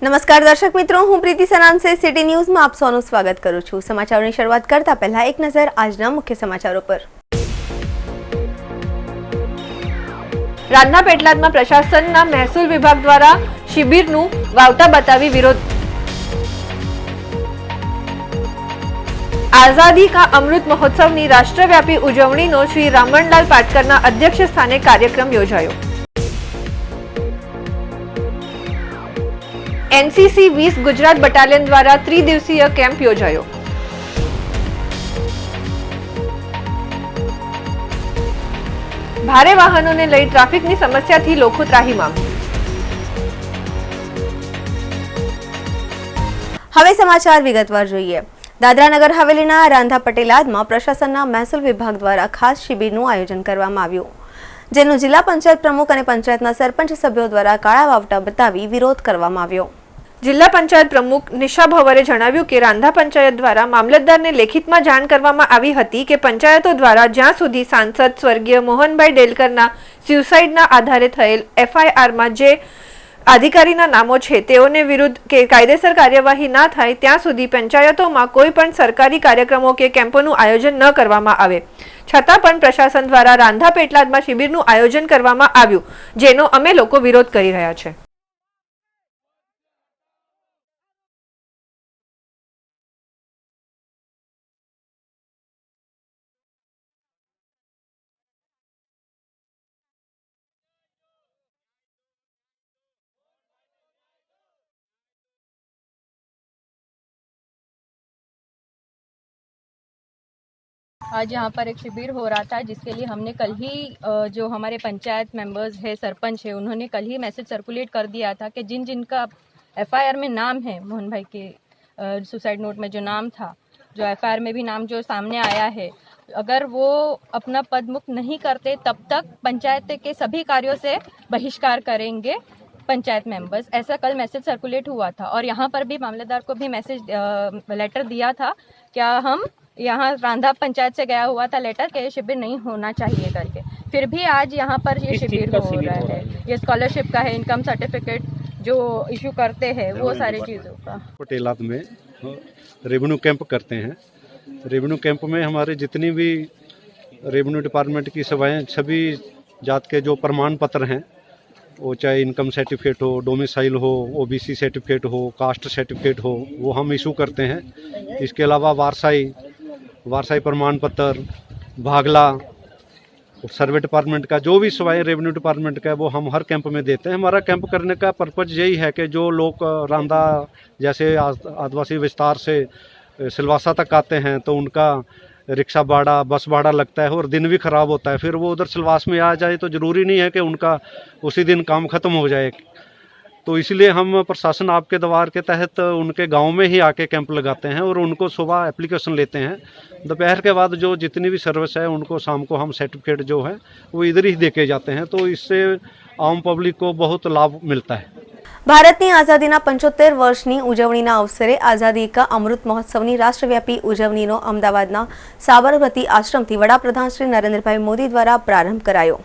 નમસ્કાર દર્શક મિત્રો, હું પ્રીતિ સનાનસે સિટી ન્યૂઝમાં આપ સૌનું સ્વાગત કરું છું। સમાચારોની શરૂઆત કરતા પહેલા એક નજર આજના મુખ્ય સમાચારો પર। રાંધા પેટલાદમાં પ્રશાસનના મહેસૂલ વિભાગ દ્વારા શિબિરનું વાવટા બતાવી વિરોધ। આઝાદી કા અમૃત મહોત્સવની રાષ્ટ્રવ્યાપી ઉજવણીનો શ્રી રામણલાલ પાટકરના અધ્યક્ષ સ્થાને કાર્યક્રમ યોજાયો। एनसीसी 20 गुजरात बटालियन द्वारा त्रिदिवसीय कैंप योजायो। भारे वाहनों ने लई ट्राफिक की समस्या थी लोको त्राहीमाम। હવે સમાચાર વિગતવાર જોઈએ। દાદરા નગર હવેલીના રાંધા પટેલાદમાં પ્રશાસનના મહેસૂલ વિભાગ દ્વારા ખાસ શિબિરનું આયોજન કરવામાં આવ્યું, જેનું જિલ્લા પંચાયત પ્રમુખ અને પંચાયતના સરપંચ સભ્યો દ્વારા કાળા વાવટા બતાવી વિરોધ કરવામાં આવ્યો। જિલ્લા પંચાયત પ્રમુખ નિશા ભવરે જણાવ્યું કે રાંધા પંચાયત દ્વારા મામલતદારને લેખિતમાં જાણ કરવામાં આવી હતી કે પંચાયતો દ્વારા જ્યાં સુધી સાંસદ સ્વર્ગીય મોહનભાઈ ડેલકરના સ્યુસાઇડના આધારે થયેલ એફઆઈઆરમાં જે અધિકારીના નામો છે તેઓને વિરુદ્ધ કે કાયદેસર કાર્યવાહી ના થાય ત્યાં સુધી પંચાયતોમાં કોઈ પણ સરકારી કાર્યક્રમો કે કેમ્પોનું આયોજન ન કરવામાં આવે। છતાં પણ પ્રશાસન દ્વારા રાંધા પેટલાદમાં શિબિરનું આયોજન કરવામાં આવ્યું, જેનો અમે લોકો વિરોધ કરી રહ્યા છે। आज यहाँ पर एक शिविर हो रहा था, जिसके लिए हमने कल ही जो हमारे पंचायत मेंबर्स है, सरपंच है, उन्होंने कल ही मैसेज सर्कुलेट कर दिया था कि जिन जिनका एफआईआर में नाम है, मोहन भाई के सुसाइड नोट में जो नाम था, जो एफआईआर में भी नाम जो सामने आया है, अगर वो अपना पद मुक्त नहीं करते तब तक पंचायत के सभी कार्यों से बहिष्कार करेंगे पंचायत मेंबर्स। ऐसा कल मैसेज सर्कुलेट हुआ था और यहाँ पर भी मामलेदार को भी मैसेज लेटर दिया था। क्या हम यहाँ रांधा पंचायत से गया हुआ था लेटर कि ये शिविर नहीं होना चाहिए करके, फिर भी आज यहाँ पर ये शिविर हो रहा है। ये स्कॉलरशिप का है, इनकम सर्टिफिकेट जो इशू करते हैं वो सारी चीज़ों का। पटेलाद में रेवेन्यू कैंप करते हैं। रेवेन्यू कैंप में हमारे जितनी भी रेवेन्यू डिपार्टमेंट की सेवाएं, सभी जात के जो प्रमाण पत्र हैं, वो चाहे इनकम सर्टिफिकेट हो, डोमिसाइल हो, ओबीसी सर्टिफिकेट हो, कास्ट सर्टिफिकेट हो, वो हम इशू करते हैं। इसके अलावा वारसाई प्रमाण पत्र, भागला और सर्वे डिपार्टमेंट का जो भी सेवाएं रेवेन्यू डिपार्टमेंट का है वो हम हर कैंप में देते हैं। हमारा कैंप करने का पर्पज यही है कि जो लोग रांधा जैसे आदिवासी विस्तार से सिलवासा तक आते हैं तो उनका रिक्शा भाड़ा, बस भाड़ा लगता है और दिन भी ख़राब होता है। फिर वो उधर सिलवास में आ जाए तो ज़रूरी नहीं है कि उनका उसी दिन काम ख़त्म हो जाए। तो इसलिए हम प्रशासन आपके द्वार के तहत उनके गांव में ही आके कैंप लगाते हैं और उनको सुबह एप्लीकेशन लेते हैं। दोपहर के बाद जो जितनी भी सर्विस है उनको शाम को हम सर्टिफिकेट जो है वो इधर ही दे के जाते हैं। तो इससे आम पब्लिक को बहुत लाभ मिलता है। ભારતની આઝાદીના 75 વર્ષની ઉજવણીના અવસરે આઝાદી કા અમૃત મહોત્સવની રાષ્ટ્રવ્યાપી ઉજવણીનો અમદાવાદના સાબરમતી આશ્રમથી વડાપ્રધાન શ્રી નરેન્દ્રભાઈ મોદી દ્વારા પ્રારંભ કરાયો,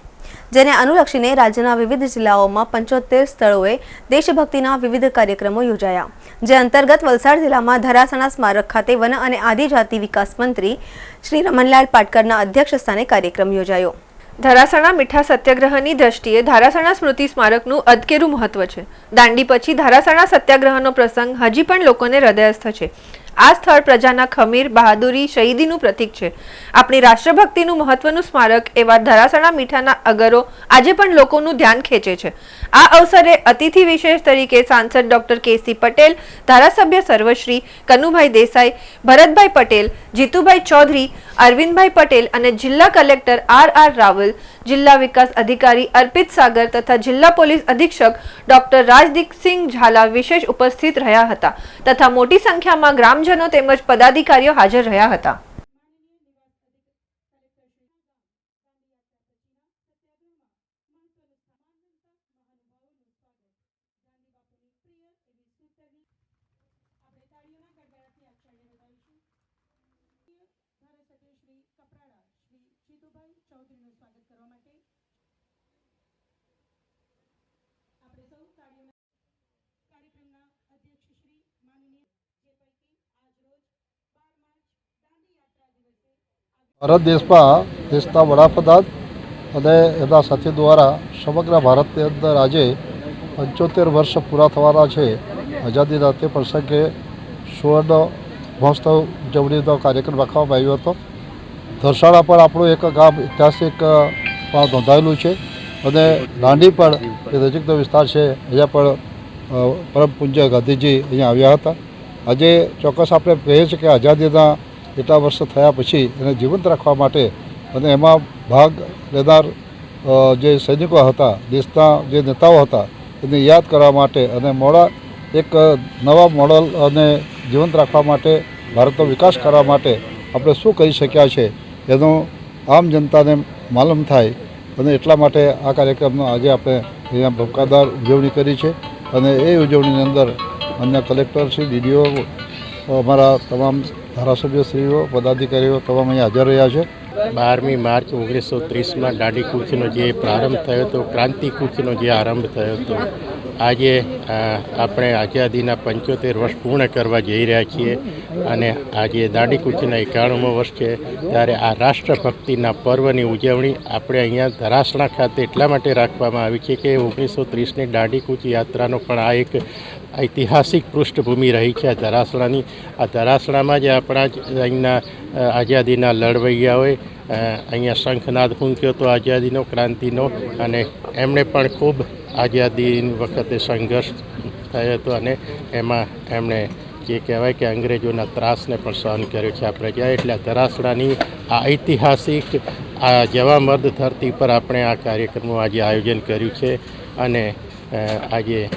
જેને અનુલક્ષીને રાજ્યના વિવિધ જિલ્લાઓમાં 75 સ્થળોએ દેશભક્તિના વિવિધ કાર્યક્રમો યોજાયા, જે અંતર્ગત વલસાડ જિલ્લામાં ધરાસણા સ્મારક ખાતે વન અને આદિજાતિ વિકાસ મંત્રી શ્રી રમણલાલ પાટકરના અધ્યક્ષસ્થાને કાર્યક્રમ યોજાયો। ધરાસણા મીઠા સત્યાગ્રહની દ્રષ્ટિએ ધારાસણા સ્મૃતિ સ્મારકનું અદકેરું મહત્વ છે। દાંડી પછી ધારાસણા સત્યાગ્રહનો પ્રસંગ હજી પણ લોકોને હૃદયસ્થ છે। આ સ્થળ પ્રજાના ખમીર, બહાદુરી, શહીદીનું પ્રતીક છે। આપણી રાષ્ટ્રભક્તિનું મહત્વનું સ્મારક એવા ધરાસણા મીઠાના અગરો આજે પણ લોકોનું ध्यान ખેંચે છે। આ અવસરે અતિથિ વિશેષ તરીકે સાંસદ ડોક્ટર કેસી પટેલ, ધારાસભ્ય સર્વશ્રી કનુભાઈ દેસાઈ, ભરતભાઈ પટેલ, જીતુભાઈ ચૌધરી, અરવિંદભાઈ પટેલ અને જિલ્લા કલેક્ટર આર રાવલ, જિલ્લા વિકાસ અધિકારી અર્પિત સાગર તથા જિલ્લા પોલીસ અધિક્ષક ડોક્ટર રાજદીપ સિંહ ઝાલા વિશેષ ઉપસ્થિત રહ્યા હતા તથા મોટી સંખ્યામાં ગ્રામજનો તેમજ પદાધિકારીઓ હાજર રહ્યા હતા। આપણે સૌ કાર્યક્રમના ભારત દેશમાં દેશના વડાપ્રધાન અને એમના સાથી દ્વારા સમગ્ર ભારતની અંદર આજે 75 વર્ષ પૂરા થવાના છે. આઝાદીના તે પ્રસંગે સુવર્ણ મહોત્સવ ઉજવણીનો કાર્યક્રમ રાખવામાં આવ્યો હતો. ધરસાણા પર આપણું એક ગામ ઐતિહાસિક પણ નોંધાયેલું છે અને દાંડી પણ એ નજીકનો વિસ્તાર છે. અહીંયા પણ પરમ પૂજ્ય ગાંધીજી અહીંયા આવ્યા હતા. આજે ચોક્કસ આપણે કહીએ છીએ કે આઝાદીના એટલા વર્ષ થયા પછી એને જીવંત રાખવા માટે અને એમાં ભાગ લેનાર જે સૈનિકો હતા, દેશના જે નેતાઓ હતા, એને યાદ કરવા માટે અને એક નવા મોડલ અને જીવંત રાખવા માટે, ભારતનો વિકાસ કરવા માટે આપણે શું કરી શક્યા છે એનું આમ જનતાને માલુમ થાય અને એટલા માટે આ કાર્યક્રમનો આજે આપણે અહીંયા ભૂમકાદાર ઉજવણી કરી છે. અને એ ઉજવણીની અંદર અન્ય કલેક્ટર શ્રી, ડીડીઓ, અમારા તમામ ધારાસભ્યશ્રીઓ, પદાધિકારીઓ તમામ અહીંયા હાજર રહ્યા છે. 12મી માર્ચ 1930માં દાંડી કૂચનો જે પ્રારંભ થયો હતો, ક્રાંતિ કૂચનો જે આરંભ થયો હતો, આજે આપણે આઝાદીના 75 વર્ષ પૂર્ણ કરવા જઈ રહ્યા છીએ અને આજે દાંડી કૂચના 91મો વર્ષ છે. ત્યારે આ રાષ્ટ્રભક્તિના પર્વની ઉજવણી આપણે અહીંયા ધરાસણા ખાતે એટલા માટે રાખવામાં આવી છે કે 1930ની દાંડી કૂચ યાત્રાનો પણ આ એક ઐતિહાસિક પૃષ્ઠભૂમિ રહી છે આ ધરાસણાની. આ ધરાસણામાં જ આપણા અહીંના આઝાદીના લડવૈયાઓએ અહીંયા શંખનાદ ફૂંક્યો હતો આઝાદીનો, ક્રાંતિનો, અને એમણે પણ ખૂબ આઝાદી વખતે સંઘર્ષ થયો હતો અને એમાં એમણે જે કહેવાય કે અંગ્રેજોના ત્રાસને પણ સહન કર્યો છે આ પ્રજાએ. એટલે આ ધરાસણાની આ ઐતિહાસિક આ જવામર્દ ધરતી પર આપણે આ કાર્યક્રમનું આજે આયોજન કર્યું છે. અને આજે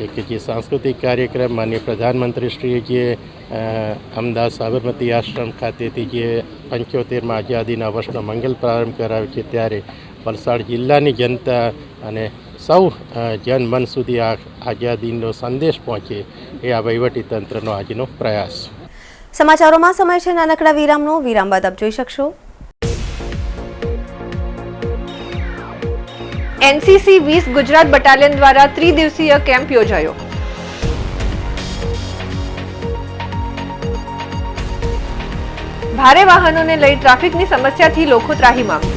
એક જે સાંસ્કૃતિક કાર્યક્રમ માનનીય પ્રધાનમંત્રીશ્રીએ જે અમદાવાદ સાબરમતી આશ્રમ ખાતેથી જે 75મા આઝાદીના વર્ષનો મંગલ પ્રારંભ કરાવ્યો છે, ત્યારે વલસાડ જિલ્લાની જનતા અને સૌ જનમન સુધી આ આઝાદીનો સંદેશ પહોંચે એ આ વહીવટીતંત્રનો આજનો પ્રયાસ. સમાચારોમાં સમય છે નાનકડા વિરામનો. વિરામ બાદ આપ જોઈ શકશો એનસીસી 20 ગુજરાત બટાલિયન દ્વારા ત્રિદિવસીય કેમ્પ યોજાયો. ભારે વાહનોને લઈ ટ્રાફિકની સમસ્યાથી લોકો ત્રાહિમામ.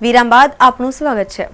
વિરામ બાદ આપનું સ્વાગત છે.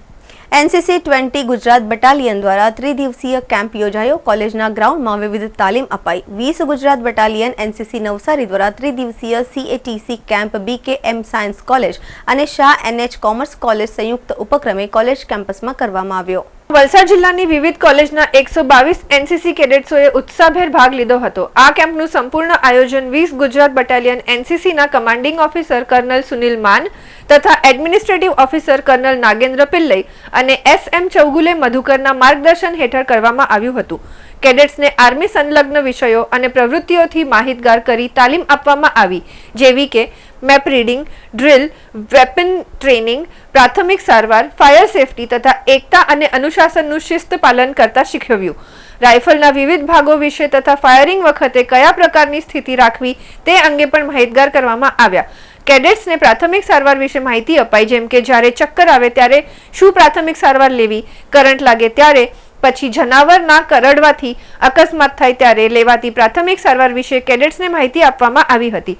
એનસીસી 20 ગુજરાત બટાલિયન દ્વારા ત્રિદિવસીય કેમ્પ યોજાયો. કોલેજના ગ્રાઉન્ડમાં વિવિધ તાલીમ અપાઈ. 20 ગુજરાત બટાલિયન એનસીસી નવસારી દ્વારા ત્રિદિવસીય CATC camp BKM science college અને શાહ NH કોમર્સ કોલેજ સંયુક્ત ઉપક્રમે કોલેજ કેમ્પસમાં કરવામાં આવ્યો. વલસાડ જિલ્લાની વિવિધ કોલેજના 122 એનસીસી કેડેટ્સોએ ઉત્સાહભેર ભાગ લીધો હતો. આ કેમ્પનું સંપૂર્ણ આયોજન 20 ગુજરાત બટાલિયન એનસીસીના commanding officer colonel Sunil Mann તથા administrative officer colonel Nagendra Pillai અને એસએમ ચૌગુલે મધુકરના માર્ગદર્શન હેઠળ કરવામાં આવ્યું હતું. કેડેટ્સને આર્મી સંલગ્ન વિષયો અને પ્રવૃત્તિઓથી માહિતગાર કરી તાલીમ આપવામાં આવી, જેવી કે map reading, drill, weapon training, પ્રાથમિક સારવાર, ફાયર સેફટી તથા એકતા અને અનુશાસનનું શિસ્ત પાલન કરતા શીખવ્યું. રાઇફલના વિવિધ ભાગો વિશે તથા ફાયરિંગ વખતે કયા પ્રકારની સ્થિતિ રાખવી તે અંગે પણ માહિતગાર કરવામાં આવ્યા. કેડેટ્સને પ્રાથમિક સારવાર વિશે માહિતી અપાઈ, જેમ કે જ્યારે ચક્કર આવે ત્યારે શું પ્રાથમિક સારવાર લેવી, કરંટ લાગે ત્યારે, પછી જનાવરના કરડવાથી અકસ્માત થાય ત્યારે લેવાતી પ્રાથમિક સારવાર વિશે કેડેટ્સને માહિતી આપવામાં આવી હતી.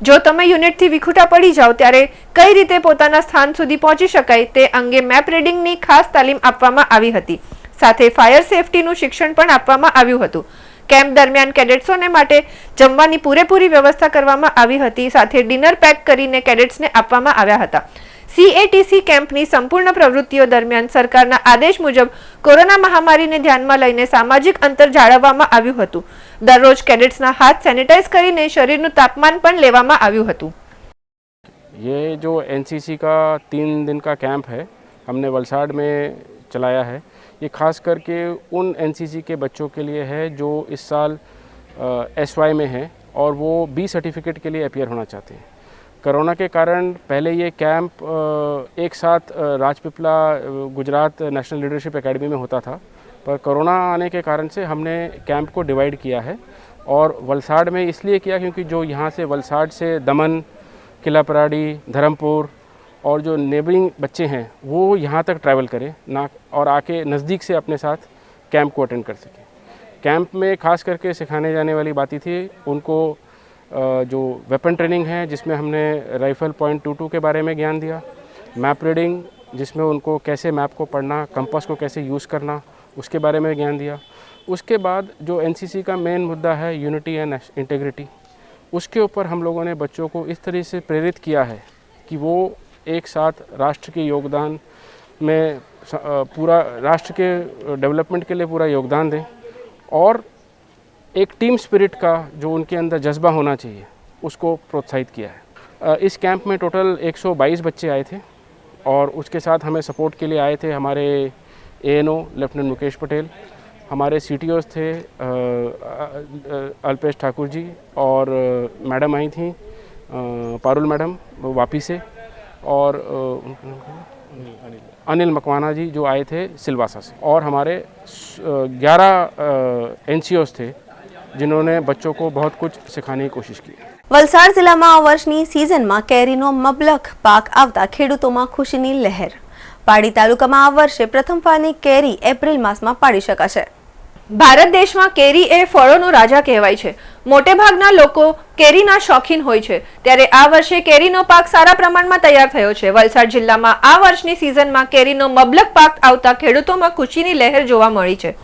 જો તમે યુનિટથી વિખૂટા પડી જાઓ ત્યારે કઈ રીતે પોતાના સ્થાન સુધી પહોંચી શકાય તે અંગે મેપ રીડિંગની ખાસ તાલીમ આપવામાં આવી હતી. સાથે ફાયર સેફટીનું શિક્ષણ પણ આપવામાં આવ્યું હતું. કેમ્પ દરમિયાન કેડેટ્સોને માટે જમવાની પૂરેપૂરી વ્યવસ્થા કરવામાં આવી હતી. સાથે ડિનર પેક કરીને કેડેટ્સને આપવામાં આવ્યા હતા. CATC કેમ્પની સંપૂર્ણ પ્રવૃત્તિઓ દરમિયાન સરકારના આદેશ મુજબ કોરોના મહામારીને ધ્યાનમાં લઈને સામાજિક અંતર જાળવવામાં આવ્યું હતું. દરરોજ કેડેટ્સના હાથ સેનિટાઈઝ કરીને શરીરનું તાપમાન પણ લેવામાં આવ્યું હતું. ये जो एनसीसी का 3 दिन का कैंप है, हमने वलसाड में चलाया है. ये खास करके उन एनसीसी के बच्चों के लिए है जो इस साल SY में हैं और वो B सर्टिफिकेट के लिए अपीयर होना चाहते हैं. कोरोना के कारण पहले ये कैंप एक साथ Rajpipla Gujarat national leadership academy में होता था, पर कोरोना आने के कारण से हमने कैंप को डिवाइड किया है और वलसाड में इसलिए किया क्योंकि जो यहाँ से वलसाड से दमन, किला पराड़ी, धर्मपुर और जो नेबरिंग बच्चे हैं वो यहाँ तक ट्रैवल करें ना और आके नज़दीक से अपने साथ कैंप को अटेंड कर सकें. कैंप में खास करके सिखाने जाने वाली बातें थी उनको जो वेपन ट्रेनिंग है जिसमें हमने राइफल .22 के बारे में ज्ञान दिया, मैप रीडिंग जिसमें उनको कैसे मैप को पढ़ना, कंपास को कैसे यूज़ करना उसके बारे में ज्ञान दिया. उसके बाद जो एनसीसी का मेन मुद्दा है यूनिटी एंड इंटीग्रिटी, उसके ऊपर हम लोगों ने बच्चों को इस तरह से प्रेरित किया है कि वो एक साथ राष्ट्र के योगदान में पूरा राष्ट्र के डेवलपमेंट के लिए पूरा योगदान दें और एक टीम स्पिरिट का जो उनके अंदर जज्बा होना चाहिए उसको प्रोत्साहित किया है. इस कैंप में टोटल 122 बच्चे आए थे और उसके साथ हमें सपोर्ट के लिए आए थे हमारे ANO लेफ्टिनेंट मुकेश पटेल, हमारे CTOs थे अल्पेश ठाकुर जी और मैडम आई थी पारुल मैडम वापी से और अनिल मकवाना जी जो आए थे सिलवासा से और हमारे 11 NCOs थे जिन्होंने बच्चों को बहुत कुछ सिखाने की कोशिश की. વલસાડ જિલ્લામાં આ વર્ષની સિઝનમાં કેરીનો મબલખ પાક આવતા ખેડૂતોમાં ખુશીની લહેર. પાડી તાલુકામાં આ વર્ષે પ્રથમ ફળની કેરી એપ્રિલ માસમાં પાડી શકાશે. ભારત દેશમાં કેરી એ ફળોનો રાજા કહેવાય છે. મોટે ભાગના લોકો કેરીના શોખીન હોય છે, ત્યારે આ વર્ષે કેરીનો પાક સારા પ્રમાણમાં તૈયાર થયો છે. વલસાડ જિલ્લામાં આ વર્ષની સિઝનમાં કેરીનો મબલખ પાક આવતા ખેડૂતોમાં ખુશીની લહેર જોવા મળી છે.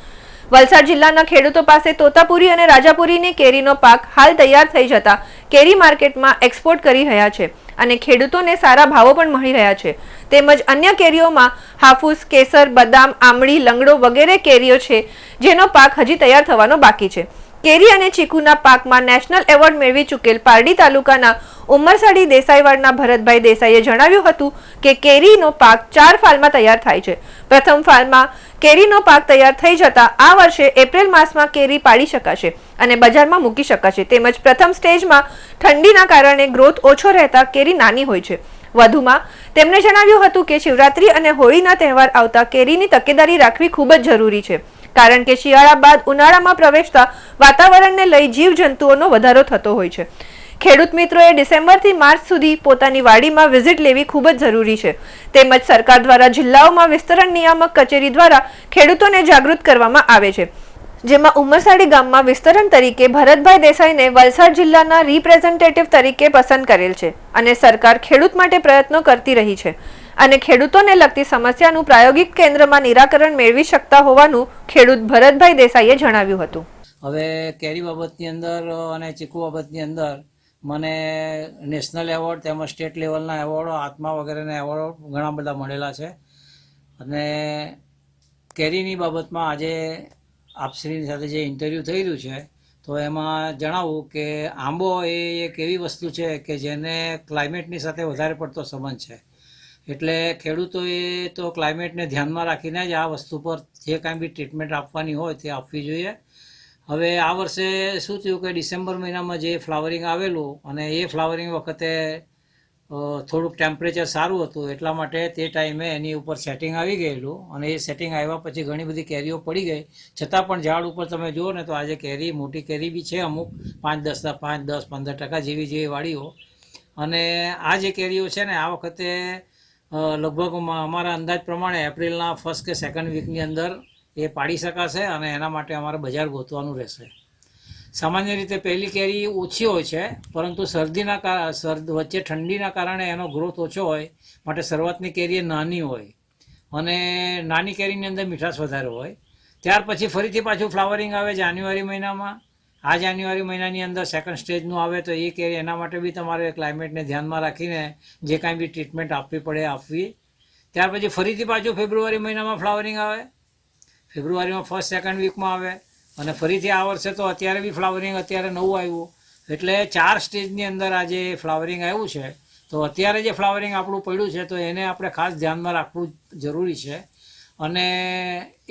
વલસાડ જિલ્લાના ખેડૂતો પાસે તોતાપુરી અને રાજાપુરીની કેરીનો પાક હાલ તૈયાર થઈ જતા કેરી માર્કેટમાં એક્સપોર્ટ કરી રહ્યા છે અને ખેડૂતોને સારા ભાવો પણ મળી રહ્યા છે. તેમજ અન્ય કેરીઓમાં હાફૂસ, કેસર, બદામ, આમળી, લંગડો વગેરે કેરીઓ છે જેનો પાક હજી તૈયાર થવાનો બાકી છે. કેરી અને ચીકુના પાકમાં નેશનલ એવોર્ડ મેળવી ચૂકેલ પારડી તાલુકાના ઉમરસાડી દેસાઈવાડના ભરતભાઈ દેસાઈએ જણાવ્યું હતું કે કેરીનો પાક 4 ફાલમાં તૈયાર થાય છે. પ્રથમ ફાલમાં કેરીનો પાક તૈયાર થઈ જતા આ વર્ષે એપ્રિલ માસમાં કેરી પાડી શકાશે અને બજારમાં મૂકી શકાશે. તેમજ પ્રથમ સ્ટેજમાં ઠંડીના કારણે ગ્રોથ ઓછો રહેતા કેરી નાની હોય છે. વધુમાં તેમણે જણાવ્યું હતું કે શિવરાત્રી અને હોળીના તહેવાર આવતા કેરીની તકેદારી રાખવી ખૂબ જ જરૂરી છે, કારણ કે શિયાળા બાદ ઉનાળામાં પ્રવેશતા વાતાવરણને લઈ જીવજંતુઓનો વધારો થતો હોય છે. ખેડૂત મિત્રોએ ડિસેમ્બરથી માર્ચ સુધી પોતાની વાડીમાં વિઝિટ લેવી ખૂબ જ જરૂરી છે. તેમજ સરકાર દ્વારા જિલ્લાઓમાં વિસ્તરણ નિયામક કચેરી દ્વારા ખેડૂતોને જાગૃત કરવામાં આવે છે, જેમાં ઉમરસાડી ગામમાં વિસ્તરણ તરીકે ભરતભાઈ દેસાઈને વલસાડ જિલ્લાના રિપ્રેઝેન્ટેટિવ તરીકે પસંદ કરેલ છે અને સરકાર ખેડૂત માટે પ્રયત્નો કરતી રહી છે અને ખેડૂતોને લગતી સમસ્યાનું પ્રાયોગિક કેન્દ્રમાં નિરાકરણ મેળવી શકતા હોવાનું ખેડૂત ભરતભાઈ દેસાઈએ જણાવ્યું હતું. હવે કેરી બાબતની અંદર અને ચીકુ બાબતની અંદર મને નેશનલ એવોર્ડ તેમજ સ્ટેટ લેવલના એવોર્ડો, આત્મા વગેરેના એવોર્ડો ઘણા બધા મળેલા છે અને કેરીની બાબતમાં આજે આપશ્રીની સાથે જે ઇન્ટરવ્યૂ થઈ રહ્યું છે તો એમાં જણાવું કે આંબો એ એક એવી વસ્તુ છે કે જેને ક્લાઇમેટની સાથે વધારે પડતો સંબંધ છે. એટલે ખેડૂતોએ તો ક્લાઇમેટને ધ્યાનમાં રાખીને જ આ વસ્તુ પર જે કાંઈ બી ટ્રીટમેન્ટ આપવાની હોય તે આપવી જોઈએ. હવે આ વર્ષે શું થયું કે ડિસેમ્બર મહિનામાં જે ફ્લાવરિંગ આવેલું અને એ ફ્લાવરિંગ વખતે થોડુંક ટેમ્પરેચર સારું હતું એટલા માટે તે ટાઈમે એની ઉપર સેટિંગ આવી ગયેલું અને એ સેટિંગ આવ્યા પછી ઘણી બધી કેરીઓ પડી ગઈ. છતાં પણ ઝાડ ઉપર તમે જુઓ ને તો આજે કેરી મોટી કેરી બી છે, અમુક 5, 10, 15% જેવી વાડીઓ. અને આ જે કેરીઓ છે ને આ વખતે લગભગ અમારા અંદાજ પ્રમાણે એપ્રિલના ફર્સ્ટ કે સેકન્ડ વીકની અંદર એ પાડી શકાશે અને એના માટે અમારે બજાર ગોતવાનું રહેશે. સામાન્ય રીતે પહેલી કેરી ઓછી હોય છે, પરંતુ વચ્ચે ઠંડીના કારણે એનો ગ્રોથ ઓછો હોય માટે શરૂઆતની કેરી નાની હોય અને નાની કેરીની અંદર મીઠાશ વધારે હોય. ત્યાર પછી ફરીથી પાછું ફ્લાવરિંગ આવે જાન્યુઆરી મહિનામાં. આ જાન્યુઆરી મહિનાની અંદર સેકન્ડ સ્ટેજનું આવે તો એ કેરી એના માટે બી તમારે ક્લાઇમેટને ધ્યાનમાં રાખીને જે કાંઈ બી ટ્રીટમેન્ટ આપવી પડે આપવી. ત્યાર પછી ફરીથી પાછું ફેબ્રુઆરી મહિનામાં ફ્લાવરિંગ આવે, ફેબ્રુઆરીમાં ફર્સ્ટ સેકન્ડ વીકમાં આવે અને ફરીથી આ વર્ષે તો અત્યારે બી ફ્લાવરિંગ અત્યારે નવું આવ્યું. એટલે 4 સ્ટેજની અંદર આ જે ફ્લાવરિંગ આવ્યું છે તો અત્યારે જે ફ્લાવરિંગ આપણું પડ્યું છે તો એને આપણે ખાસ ધ્યાનમાં રાખવું જરૂરી છે. અને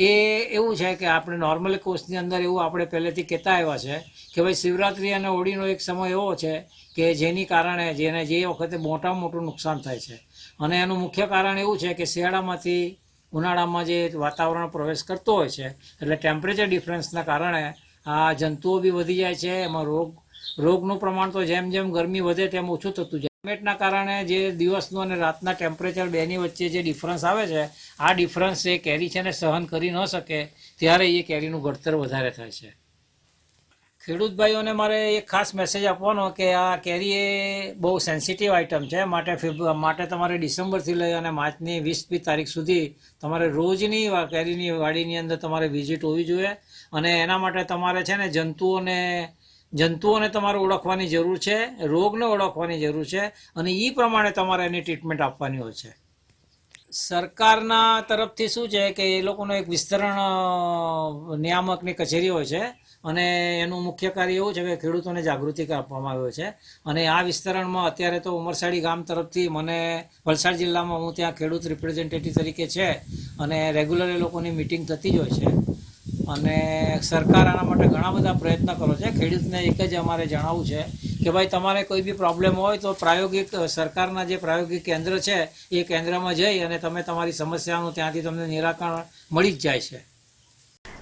એ એવું છે કે આપણે નોર્મલ કોર્સની અંદર એવું આપણે પહેલેથી કહેતા આવ્યા છે કે ભાઈ શિવરાત્રિ અને હોળીનો એક સમય એવો છે કે જેની કારણે જે વખતે મોટામાં મોટું નુકસાન થાય છે. અને એનું મુખ્ય કારણ એવું છે કે શિયાળામાંથી ઉનાળામાં જે વાતાવરણ પ્રવેશ કરતો હોય છે એટલે ટેમ્પરેચર ડિફરન્સના કારણે આ જંતુઓ બી વધી જાય છે. એમાં રોગનું પ્રમાણ તો જેમ જેમ ગરમી વધે તેમ ઓછું થતું જાય. ક્લાઇમેટના કારણે જે દિવસનું અને રાતના ટેમ્પરેચર બેની વચ્ચે જે ડિફરન્સ આવે છે આ ડિફરન્સ એ કેરી છે ને સહન કરી ન શકે ત્યારે એ કેરીનું ઘડતર વધારે થાય છે. ખેડૂત ભાઈઓને મારે એક ખાસ મેસેજ આપવાનો કે આ કેરી એ બહુ સેન્સિટિવ આઇટમ છે માટે તમારે ડિસેમ્બરથી લઈ અને માર્ચની 20મી તારીખ સુધી તમારે રોજની કેરીની વાડીની અંદર તમારે વિઝિટ હોવી જોઈએ. અને એના માટે તમારે છે ને જંતુઓને તમારે ઓળખવાની જરૂર છે, રોગને ઓળખવાની જરૂર છે અને એ પ્રમાણે તમારે એની ટ્રીટમેન્ટ આપવાની હોય છે. સરકારના તરફથી શું છે કે એ લોકોનો એક વિસ્તરણ નિયામકની કચેરી હોય છે અને એનું મુખ્ય કાર્ય એવું છે કે ખેડૂતોને જાગૃતિ આપવામાં આવ્યો છે. અને આ વિસ્તરણમાં અત્યારે તો ઉમરસાડી ગામ તરફથી મને વલસાડ જિલ્લામાં હું ત્યાં ખેડૂત રિપ્રેઝેન્ટેટિવ તરીકે છે અને રેગ્યુલર એ લોકોની મિટિંગ થતી જ હોય છે. અને સરકાર આના માટે ઘણા બધા પ્રયત્ન કરો છે. ખેડૂતને એક જ અમારે જણાવવું છે કે ભાઈ તમારે કોઈ બી પ્રોબ્લેમ હોય તો સરકારના જે પ્રાયોગિક કેન્દ્ર છે એ કેન્દ્રમાં જઈ અને તમે તમારી સમસ્યાનું ત્યાંથી તમને નિરાકરણ મળી જ જાય છે.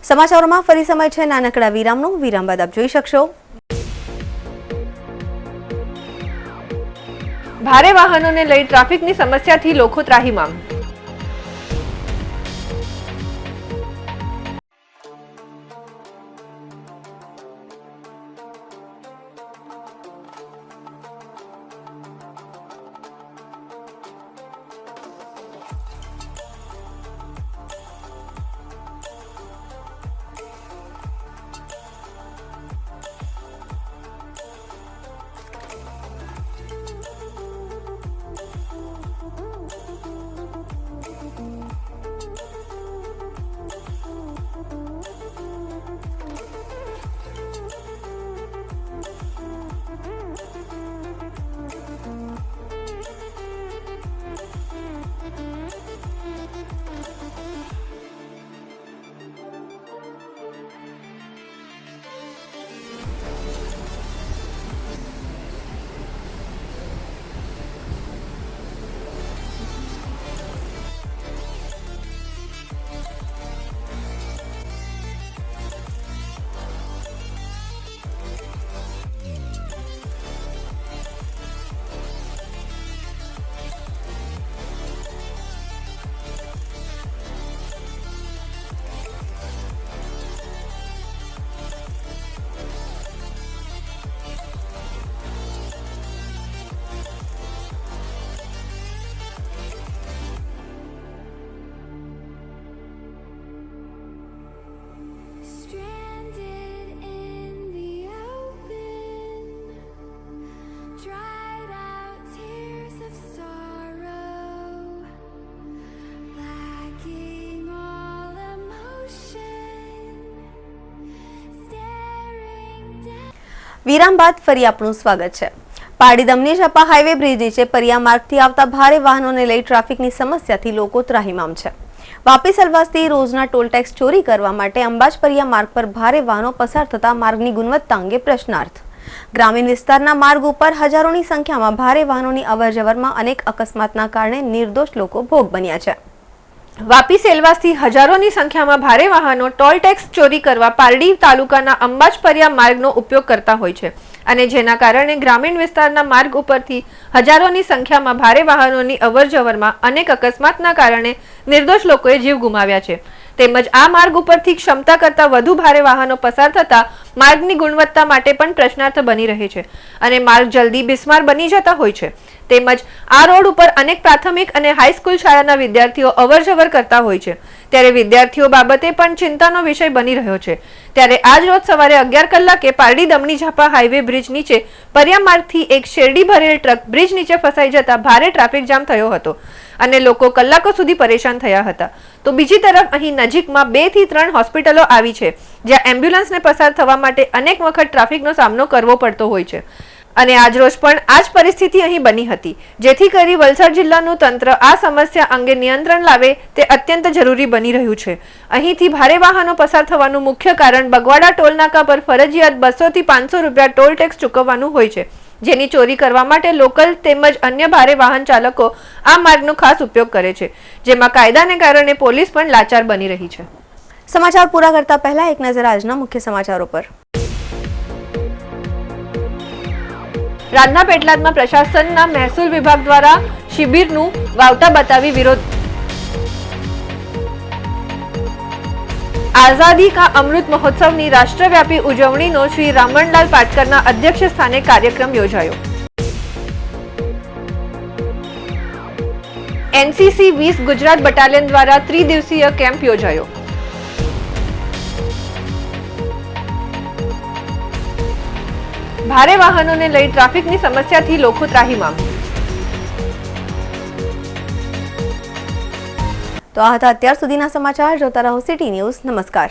સમાચારોમાં ફરી સમય છે નાનકડા વિરામનો. વિરામ બાદ આપ જોઈ શકશો ભારે વાહનોને લઈ ટ્રાફિકની સમસ્યાથી લોકો ત્રાહિમામ. વિરામ બાદ ફરી આપનું સ્વાગત છે। પારડી દમની ઝાપા હાઈવે બ્રિજ નીચે પરિયા માર્ગથી આવતા ભારે વાહનોને લઈ ટ્રાફિકની સમસ્યાથી લોકો ત્રાહિમામ છે। વાપી સલવાસથી રોજના ટોલ ટેક્સ ચોરી કરવા માટે અંબાજ પરિયા માર્ગ પર ભારે વાહનો પસાર થતા માર્ગની ગુણવત્તા અંગે પ્રશ્નાર્થ। ગ્રામીણ વિસ્તારના માર્ગ ઉપર હજારોની સંખ્યામાં ભારે વાહનોની અવરજવરમાં અનેક અકસ્માતના કારણે નિર્દોષ લોકો ભોગ બન્યા છે। વાપી સેલવાસથી હજારોની સંખ્યામાં ભારે વાહનો ટોલ ટેક્સ ચોરી કરવા પારડી તાલુકાના અંબાજ પરિયા માર્ગનો ઉપયોગ કરતા હોય છે અને જેના કારણે ગ્રામીણ વિસ્તારના માર્ગ ઉપરથી હજારોની સંખ્યામાં ભારે વાહનોની અવરજવરમાં અનેક અકસ્માતના કારણે નિર્દોષ લોકોએ જીવ ગુમાવ્યા છે। તેમજ આ માર્ગ ઉપરથી ક્ષમતા કરતાં વધુ ભારે વાહનો પસાર થતા માર્ગની ગુણવત્તા માટે પણ પ્રશ્નાર્થ બની રહે છે અને માર્ગ જલ્દી બિસ્માર બની જતા હોય છે। તેમજ આ રોડ ઉપર અનેક પ્રાથમિક અને હાઈસ્કૂલ શાળાના વિદ્યાર્થીઓ અવરજવર કરતા હોય છે ત્યારે વિદ્યાર્થીઓ બાબતે પણ ચિંતાનો વિષય બની રહ્યો છે। ત્યારે આજ રોજ સવારે 11 કલાકે પારડી દમની ઝાપા હાઈવે બ્રિજ નીચે પરિયા માર્ગથી એક શેરડી ભરેલ ટ્રક બ્રિજ નીચે ફસાઈ જતા ભારે ટ્રાફિક જામ થયો હતો અને લોકો કલાકો સુધી પરેશાન થયા હતા। તો બીજી તરફ અહીં નજીકમાં 2 થી 3 હોસ્પિટલો આવી છે જ્યાં એમ્બ્યુલન્સને પસાર થવા માટે અનેક વખત ટ્રાફિકનો સામનો કરવો પડતો હોય છે અને આજરોજ પણ આ જ પરિસ્થિતિ અહીં બની હતી જેથી કરી વલસાડ જિલ્લાનું તંત્ર આ સમસ્યા અંગે નિયંત્રણ લાવે તે અત્યંત જરૂરી બની રહ્યું છે। અહીંથી ભારે વાહનો પસાર થવાનું મુખ્ય કારણ બગવાડા ટોલ નાકા પર ફરજિયાત 200 થી 500 રૂપિયા ટોલ ટેક્સ ચૂકવવાનું હોય છે જેની ચોરી કરવા માટે લોકલ તેમજ અન્ય ભારે વાહન ચાલકો આ માર્ગનો ખાસ ઉપયોગ કરે છે જેમાં કાયદાને કારણે પોલીસ પણ લાચાર બની રહી છે। સમાચાર પૂરા કરતા પહેલા એક નજર આજના મુખ્ય સમાચારો પર। રાંધના પેટલાદમાં પ્રશાસનના મહેસૂલ વિભાગ દ્વારા શિબિરનું વાવટા બતાવી વિરોધ। આઝાદી કા અમૃત મહોત્સવની રાષ્ટ્રવ્યાપી ઉજવણીનો શ્રી રામણલાલ પાટકરના અધ્યક્ષ સ્થાને કાર્યક્રમ યોજાયો। એનસીસી 20 ગુજરાત બટાલિયન દ્વારા ત્રિદિવસીય કેમ્પ યોજાયો। ભારે વાહનોને લઈ ટ્રાફિકની સમસ્યાથી લોકો ત્રાહિમામ। તો આ હતા અત્યાર સુધીના સમાચાર। જોતા રહો સિટી ન્યૂઝ। નમસ્કાર।